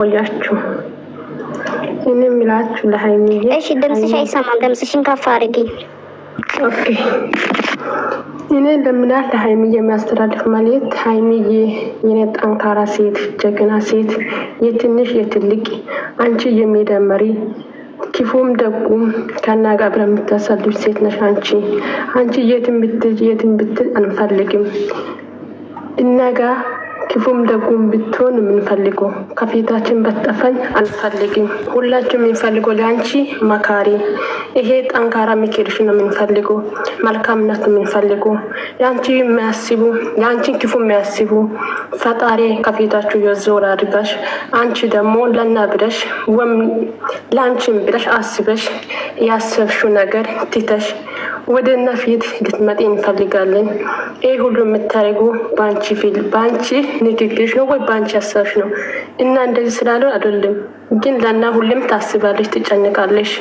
ቆያችሁ እኔ ምላችሁ ለሃይሚዬ እሺ ድምጽሽ አይሰማም ድምጽሽን ከፍ አድርጊ ኦኬ እኔ ለምናል ለሃይሚዬ የሚያስተላልፍ ማለት ሃይሚዬ የኔ ጠንካራ ሴት ጀግና ሴት የትንሽ የትልቅ አንቺ የሚደመሪ ኪፉም ደጉም ከናጋ አብራ የምታሳልፍ ሴት ነሽ አንቺ የትም ብትል አንፈልግም እናጋ ኪፉም ደጉም ብትሆን የምንፈልገው ከፊታችን በተጠፈን አንፈልግም ሁላችንም የምንፈልገው ለአንቺ መካሪ ይሄ ጠንካራ ምክርሽ ነው የምንፈልገው መልካምነት ነው የምንፈልገው ያንቺ የሚያስቡ ያንቺን ኪፉ የሚያስቡ ፈጣሪ ከፊታችሁ ይወዘው አድርጋሽ አንቺ ደግሞ ለና ብለሽ ለአንቺም ብለሽ አስበሽ ያሰብሽው ነገር ትተሽ ወደና ፊት ልትመጪ እንፈልጋለን ይሄ ሁሉ የምታረጉ ባንቺ ንግግርሽ ነው ወይ ባንቺ አሳሽ ነው እና እንደዚህ ስላለው አይደለም ግን ለና ሁሉም ታስባለሽ ትጨነቃለሽ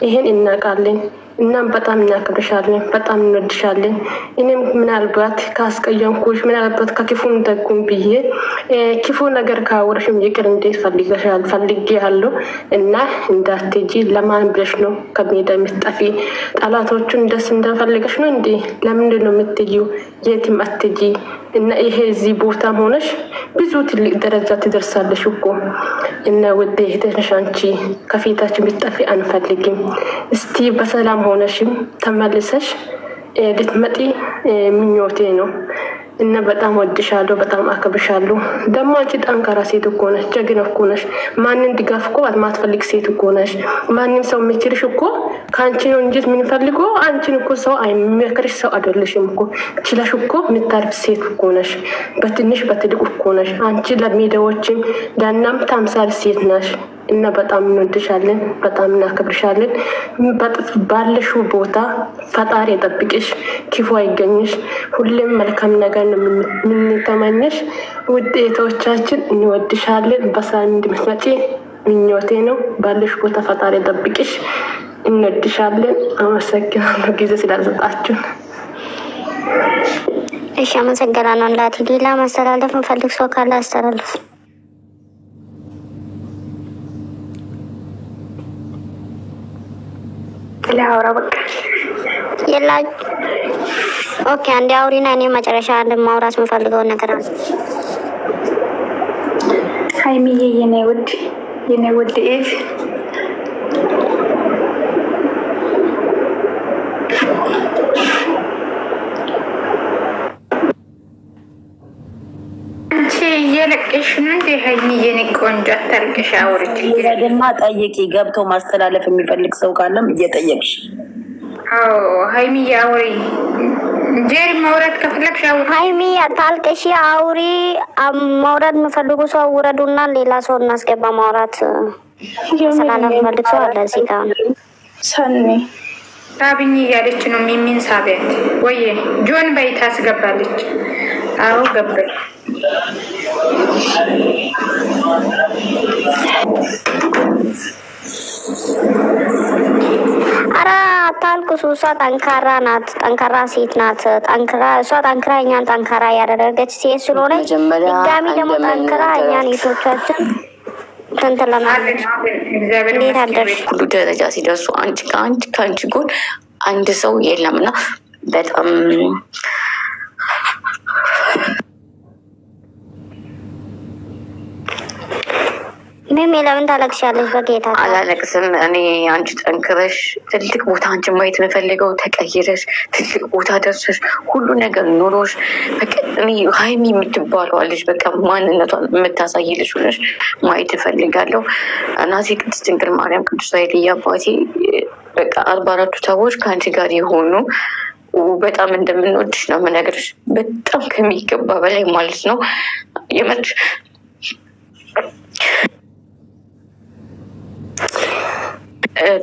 ይሄን እናቃለን እናም በጣም እናከብርሻለን በጣም እንወድሻለን እኔም ምናልባት ካስቀየምኩሽ ምናልባት ከክፉም ደጉም ብዬ ክፉ ነገር ካወርሽም ይቅር እንዴት ፈልጌያለሁ እና እንዳትጂ ለማን ብለሽ ነው ከሜዳ የምትጠፊ ጠላቶቹን ደስ እንደፈልገሽ ነው እንዴ ለምንድን ነው የምትጂው የትም አትጂ እና ይሄ እዚህ ቦታም ሆነሽ ብዙ ትልቅ ደረጃ ትደርሳለሽ እኮ እና ወደ እህትሽ አንቺ ከፊታችን ብትጠፊ አንፈልግም እስቲ በሰላም ሆነሽም ተመልሰሽ ልትመጪ ምኞቴ ነው እና በጣም ወድሻለሁ በጣም አከብርሻለሁ ደግሞ አንቺ ጠንካራ ሴት እኮ ነሽ ጀግና እኮ ነሽ ማንንም ድጋፍ እኮ አትፈልጊ ሴት እኮ ነሽ ማንንም ሰው የሚችልሽ እኮ ካንቺ ነው እንጂ ምን ፈልገው አንቺን እኮ ሰው አይመክርሽ ሰው አይደለሽም እኮ ችለሽ እኮ ምታርፍ ሴት እኮ ነሽ በትንሽ በትልቅ እኮ ነሽ አንቺ ለሚዲያዎችም ለናም ታምሳል ሴት ነሽ እና በጣም እንወድሻለን በጣም እናከብርሻለን ባለሽው ቦታ ፈጣሪ ይጠብቅሽ ክፉ አይገኝሽ ሁሌም መልካም ነገር ነው የምንተመኝሽ ውጤቶቻችን እንወድሻለን በሰላም እንድትመጪ ምኞቴ ነው ባለሽ ቦታ ፈጣሪ ይጠብቅሽ እንወድሻለን አመሰግናለሁ ጊዜ ስላልሰጣችሁ እሺ አመሰግናለሁ እናቴ ሌላ ማስተላለፍ እንፈልግ ሰው ካለ አስተላልፍ ላውራ በቃ የላ ኦኬ አንዴ አውሪና እኔ መጨረሻ ለማውራት የምፈልገው ነገር አለ ሃይሚዬ የኔ ውድ እህት የለቀሽ ነው እንደ ሃይሚዬ የኔ ቆንጆ አታልቅሽ አውርጂ ለደማ ጠይቂ ገብቶ ማስተላለፍ የሚፈልግ ሰው ካለም እየጠየቅሽ አዎ ሃይሚዬ አውሪ ጀሪ ማውራት ከፈለግሽ አውሪ ሃይሚዬ አታልቅሽ አውሪ ማውራት የምፈልጉ ሰው ውረዱና ሌላ ሰው እናስገባ ማውራት ሰላም ፈልግ ሰው አለ እዚህ ጋር ሰኒ ሳብኝ ያለች ነው ሚሚን ሳቢያት ወይ ጆን ባይ ታስገባለች አዎ ገበር አራ ታልኩስ እሷ ጠንካራ ናት ጠንካራ ሴት ናት እሷ ጠንካራ እኛን ጠንካራ ያደረገች ሴት ስለሆነች ድጋሚ ደግሞ ጠንካራ እኛን ይቶቻችን ተንተላናል እንዴት አደርሽ ሁሉ ደረጃ ሲደርሱ ከአንቺ ጎን አንድ ሰው የለምና በጣም ምን ለምን ታለቅሻለሽ በጌታ አላለቅስም እኔ አንቺ ጠንክረሽ ትልቅ ቦታ አንቺ ማየት የምፈልገው ተቀይረሽ ትልቅ ቦታ ደርሰሽ ሁሉ ነገር ኖሮሽ በቀጥታ ሃይሚ የምትባለው ልጅ በቃ ማንነቷን የምታሳይ ልጅ ሆነሽ ማየት እፈልጋለሁ እናቴ ቅድስት ድንግል ማርያም ቅዱስ ኃይልዬ አባቴ በቃ 44 ሰዎች ከአንቺ ጋር የሆኑ በጣም እንደምንወድሽ ነው የምነግርሽ በጣም ከሚገባ በላይ ማለት ነው የመች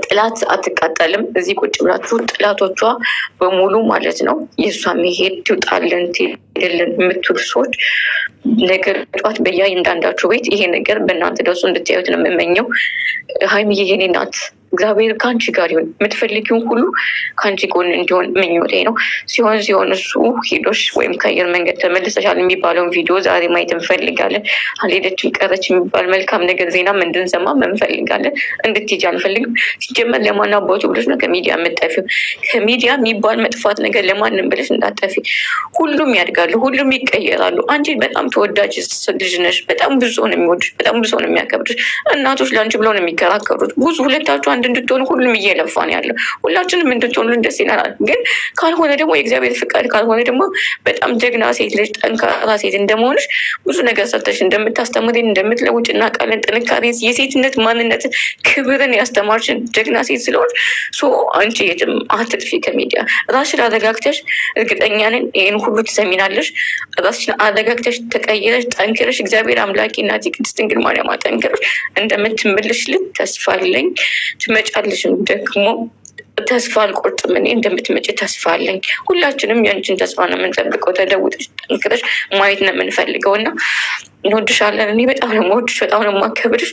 ጥላት አትቃጠልም እዚህ ቁጭ ብላችሁ ጥላቶቿ በሙሉ ማለት ነው የሷ መሄድ ትውጣልን ትሄድልን የምትሉ ሰዎች ነገር ጧት በእያንዳንዳችሁ ቤት ይሄ ነገር በእናንተ ደርሶ እንድታዩት ነው የምመኘው ሃይሚዬ የኔ ናት እግዚአብሔር ከአንቺ ጋር ይሁን። የምትፈልጊውን ሁሉ ከአንቺ ጎን እንዲሆን ምኞቴ ነው። ሲሆን እሱ ሄዶሽ ወይም ከአየር መንገድ ተመልሰሻል የሚባለውን ቪዲዮ ዛሬ ማየት እንፈልጋለን። አልሄደችም ቀረች የሚባል መልካም ነገር ዜናም እንድንሰማ እንፈልጋለን። እንድትሄጂ አንፈልግም። ሲጀመር ለማን አባቱ ብለሽ ነው ከሚዲያ የምጠፊው? ከሚዲያ የሚባል መጥፋት ነገር ለማንም ብለሽ እንዳጠፊ። ሁሉም ያድጋሉ፣ ሁሉም ይቀየራሉ። አንቺ በጣም ተወዳጅ ልጅ ነሽ። በጣም ብዙ ሰው ነው የሚወድሽ፣ በጣም ብዙ ሰው ነው የሚያከብርሽ። እናቶች ለአንቺ ብለው ነው የሚከራከሩት። ብዙ ሁለታችሁ አንድ እንድትሆኑ ሁሉም እየለፋ ነው ያለው። ሁላችንም እንድትሆኑ ደስ ይለናል። ግን ካልሆነ ደግሞ የእግዚአብሔር ፍቃድ ካልሆነ ደግሞ በጣም ጀግና ሴት ልጅ፣ ጠንካራ ሴት እንደመሆንሽ ብዙ ነገር ሰርተሽ እንደምታስተምሪን እንደምትለውጭ እናውቃለን። ጥንካሬ፣ የሴትነት ማንነትን፣ ክብርን ያስተማርሽን ጀግና ሴት ስለሆንሽ አንቺ የትም አትጥፊ ከሚዲያ። ራስሽን አረጋግተሽ እርግጠኛ ነን ይህን ሁሉ ትሰሚናለሽ። ራስሽን አረጋግተሽ ተቀይረሽ ጠንክረሽ እግዚአብሔር አምላኬ እናቴ ቅድስት ድንግል ማርያም ጠንክረሽ እንደምትመልሽልን ተስፋ አለኝ። ትመጫለሽም ደግሞ ተስፋ አልቆርጥም። እኔ እንደምትመጪ ተስፋ አለኝ። ሁላችንም ያንቺን ተስፋ ነው የምንጠብቀው። ተለውጠሽ ጠንክረሽ ማየት ነው የምንፈልገው እና እንወድሻለን። እኔ በጣም ነው የምወድሽ፣ በጣም ነው የማከብርሽ።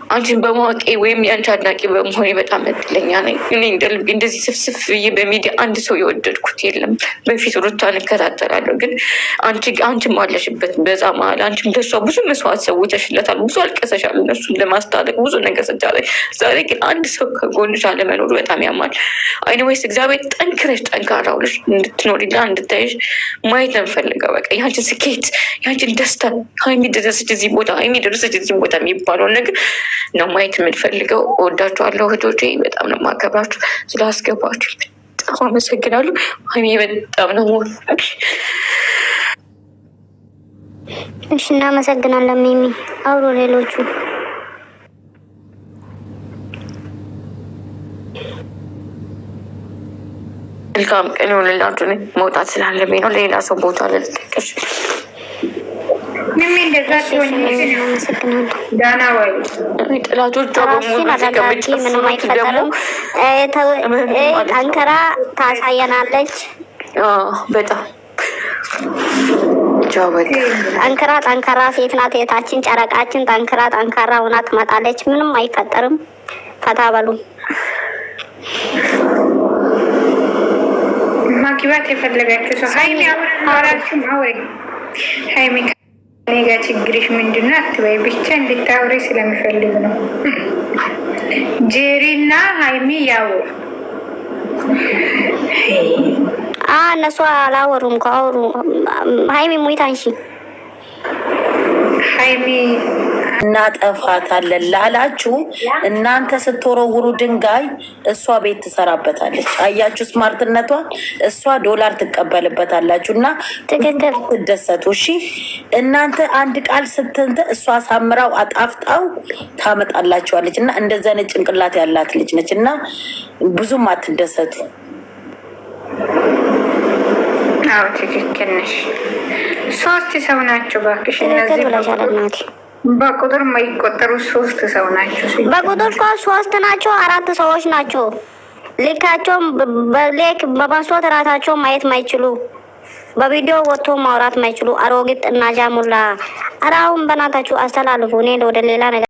አንቺን በማወቄ ወይም የአንቺ አድናቂ በመሆኔ በጣም እድለኛ ነኝ። እኔ እንደ ልቤ እንደዚህ ስፍስፍ ብዬ በሚዲያ አንድ ሰው የወደድኩት የለም። በፊት ሩታን እከታተላለሁ፣ ግን አንቺም አለሽበት በዛ መሀል። አንቺም ለሷ ብዙ መስዋዕት ሰውተሽለታል፣ ብዙ አልቀሰሻል፣ እነሱን ለማስታረቅ ብዙ ነገር ስታደርጊ። ዛሬ ግን አንድ ሰው ከጎንሽ አለመኖሩ በጣም ያማል። አይነዌይስ እግዚአብሔር ጠንክረሽ ጠንካራ ሆነሽ እንድትኖሪና እንድታይሽ ማየት ነው የምፈልገው። በቃ ያንቺን ስኬት፣ ያንቺን ደስታ፣ ሀይሚ ደረሰች እዚህ ቦታ፣ ሀይሚ ደረሰች እዚህ ቦታ የሚባለውን ነገር ነው ማየት የምንፈልገው። እወዳችኋለሁ እህቶቼ፣ በጣም ነው የማከብራችሁ። ስላስገባችሁ በጣም አመሰግናለሁ። ሀይሚ በጣም ነው የምወዳችሁ። እሺ፣ እናመሰግናለን ሚሚ። አውሮ ሌሎቹ መልካም ቀን ይሆንላችሁ። መውጣት ስላለብኝ ነው። ሌላ ሰው ቦታ ልልቀቅሽ። ጥላቶቿ ምንም አይፈጠርም። ጠንከራ ታሳየናለች። በጣም ጠንካራ ሴት ናት። የታችን ጨረቃችን ጠንካራ ሆና ትመጣለች። ምንም አይፈጠርም። ፈታ በሉ። ማግባት የፈለጋችሁ ሰው ሀይሚ አውራችሁ አውሪ። ሀይሚ እኔ ጋር ችግርሽ ምንድን ነው አትበይ፣ ብቻ እንድታውሪ ስለሚፈልግ ነው። ጄሪ እና ሀይሚ ያውሩ። እነሱ አላወሩም። ከአውሩ ሀይሚ ሙይታ እንሺ ሀይሚ እናጠፋታለን ላላችሁ እናንተ ስትወረውሩ ድንጋይ እሷ ቤት ትሰራበታለች። አያችሁ ስማርትነቷን። እሷ ዶላር ትቀበልበታላችሁ እና ትደሰቱ። እሺ እናንተ አንድ ቃል ስትንተ እሷ አሳምራው አጣፍጣው ታመጣላችኋለች። እና እንደዛ አይነት ጭንቅላት ያላት ልጅ ነች እና ብዙም አትደሰቱ። አዎ ትክክል ነሽ። ሶስት ሰው ናቸው ባክሽ። እነዚህ በቁጥር የማይቆጠሩ ሶስት ሰው ናቸው። በቁጥር እኮ ሶስት ናቸው፣ አራት ሰዎች ናቸው። ልካቸውም በሌክ በመስሎት ራሳቸው ማየት ማይችሉ፣ በቪዲዮ ወጥቶ ማውራት ማይችሉ አሮጊት እና ጃሙላ። አራውን በናታችሁ አስተላልፉ። እኔ ወደ ሌላ ነገር